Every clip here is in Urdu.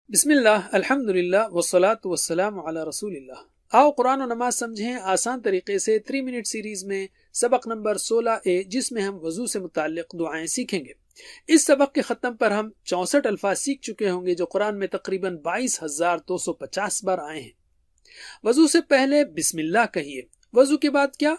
بسم اللہ الحمد للہ والصلاة والسلام علی رسول اللہ۔ آؤ قرآن و نماز سمجھیں آسان طریقے سے 3 منٹ سیریز میں سبق نمبر 16A، جس میں ہم وضو سے متعلق دعائیں سیکھیں گے۔ اس سبق کے ختم پر ہم 64 الفاظ سیکھ چکے ہوں گے جو قرآن میں تقریباً 22,250 بار آئے ہیں۔ وضو سے پہلے بسم اللہ کہیے۔ وضو کے بعد کیا؟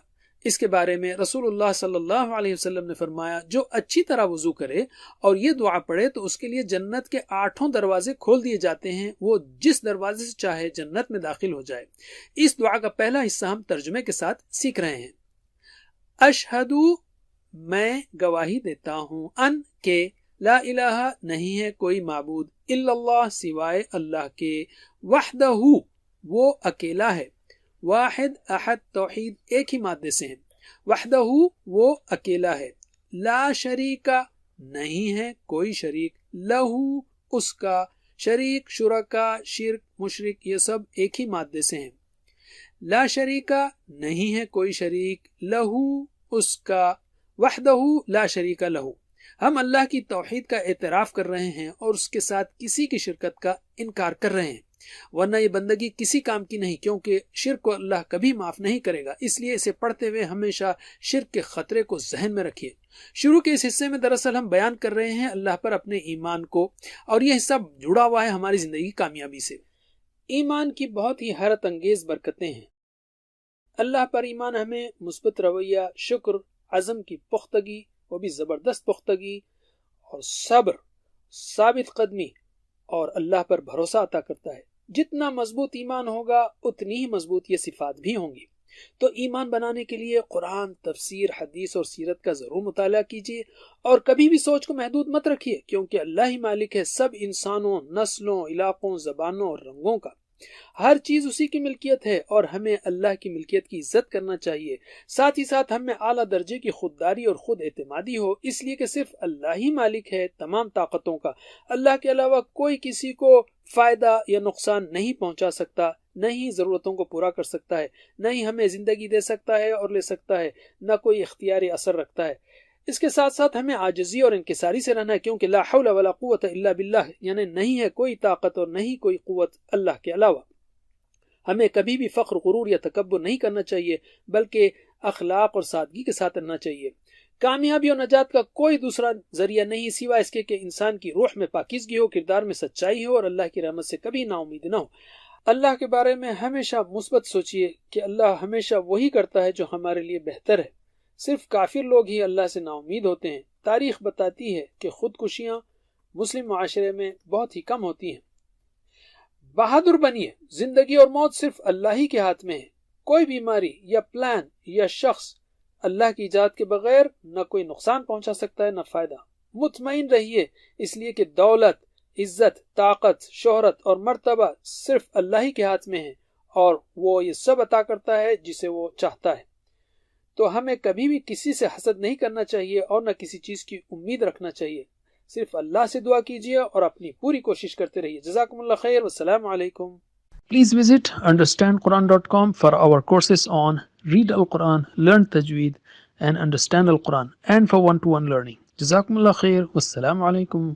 اس کے بارے میں رسول اللہ صلی اللہ علیہ وسلم نے فرمایا، جو اچھی طرح وضو کرے اور یہ دعا پڑھے تو اس کے لیے جنت کے 8 دروازے کھول دیے جاتے ہیں، وہ جس دروازے سے چاہے جنت میں داخل ہو جائے۔ اس دعا کا پہلا حصہ ہم ترجمے کے ساتھ سیکھ رہے ہیں۔ اشہدو، میں گواہی دیتا ہوں، ان کہ لا الہ، نہیں ہے کوئی معبود، الا اللہ، سوائے اللہ کے، وحدہ، وہ اکیلا ہے، واحد احد توحید ایک ہی مادے سے ہیں، وحدہ، وہ اکیلا ہے، لا شریکہ، نہیں ہے کوئی شریک، لہو، اس کا، شریک، شرکا، شرک، مشرک، یہ سب ایک ہی مادے سے ہیں، لا شریکہ، نہیں ہے کوئی شریک، لہو، اس کا، وحدہ، لا شریکہ لہو۔ ہم اللہ کی توحید کا اعتراف کر رہے ہیں اور اس کے ساتھ کسی کی شرکت کا انکار کر رہے ہیں، ورنہ یہ بندگی کسی کام کی نہیں، کیونکہ شرک کو اللہ کبھی معاف نہیں کرے گا۔ اس لیے اسے پڑھتے ہوئے ہمیشہ شرک کے خطرے کو ذہن میں رکھیے۔ شروع کے اس حصے میں دراصل ہم بیان کر رہے ہیں اللہ پر اپنے ایمان کو، اور یہ حصہ جڑا ہوا ہے ہماری زندگی کی کامیابی سے۔ ایمان کی بہت ہی حیرت انگیز برکتیں ہیں۔ اللہ پر ایمان ہمیں مثبت رویہ، شکر، عزم کی پختگی، وہ بھی زبردست پختگی، اور صبر، ثابت قدمی اور اللہ پر بھروسہ عطا کرتا ہے۔ جتنا مضبوط ایمان ہوگا اتنی ہی مضبوط یہ صفات بھی ہوں گی۔ تو ایمان بنانے کے لیے قرآن، تفسیر، حدیث اور سیرت کا ضرور مطالعہ کیجیے، اور کبھی بھی سوچ کو محدود مت رکھیے، کیونکہ اللہ ہی مالک ہے سب انسانوں، نسلوں، علاقوں، زبانوں اور رنگوں کا۔ ہر چیز اسی کی ملکیت ہے اور ہمیں اللہ کی ملکیت کی عزت کرنا چاہیے۔ ساتھ ہی ساتھ ہم میں اعلیٰ درجے کی خودداری اور خود اعتمادی ہو، اس لیے کہ صرف اللہ ہی مالک ہے تمام طاقتوں کا۔ اللہ کے علاوہ کوئی کسی کو فائدہ یا نقصان نہیں پہنچا سکتا، نہ ہی ضرورتوں کو پورا کر سکتا ہے، نہ ہی ہمیں زندگی دے سکتا ہے اور لے سکتا ہے، نہ کوئی اختیاری اثر رکھتا ہے۔ اس کے ساتھ ساتھ ہمیں عاجزی اور انکساری سے رہنا ہے، کیونکہ لا حول ولا قوت الا باللہ، یعنی نہیں ہے کوئی طاقت اور نہیں کوئی قوت اللہ کے علاوہ۔ ہمیں کبھی بھی فخر، غرور یا تکبر نہیں کرنا چاہیے، بلکہ اخلاق اور سادگی کے ساتھ رہنا چاہیے۔ کامیابی اور نجات کا کوئی دوسرا ذریعہ نہیں سوائے اس کے کہ انسان کی روح میں پاکیزگی ہو، کردار میں سچائی ہو اور اللہ کی رحمت سے کبھی نا امید نہ ہو۔ اللہ کے بارے میں ہمیشہ مثبت سوچیے کہ اللہ ہمیشہ وہی کرتا ہے جو ہمارے لیے بہتر ہے۔ صرف کافر لوگ ہی اللہ سے نا امید ہوتے ہیں۔ تاریخ بتاتی ہے کہ خودکشیاں مسلم معاشرے میں بہت ہی کم ہوتی ہیں۔ بہادر بنیے، زندگی اور موت صرف اللہ ہی کے ہاتھ میں ہے۔ کوئی بیماری یا پلان یا شخص اللہ کی ایجاد کے بغیر نہ کوئی نقصان پہنچا سکتا ہے نہ فائدہ۔ مطمئن رہیے، اس لیے کہ دولت، عزت، طاقت، شہرت اور مرتبہ صرف اللہ ہی کے ہاتھ میں ہے، اور وہ یہ سب عطا کرتا ہے جسے وہ چاہتا ہے۔ تو ہمیں کبھی بھی کسی سے حسد نہیں کرنا چاہیے اور نہ کسی چیز کی امید رکھنا چاہیے۔ صرف اللہ سے دعا کیجیے اور اپنی پوری کوشش کرتے رہیے۔ جزاکم اللہ خیر، والسلام علیکم۔ Please visit understandquran.com for our courses on Read Al-Quran, Learn Tajweed and Understand Al-Quran, and for one-to-one learning. Jazakumullah khair. Wassalamu alaikum.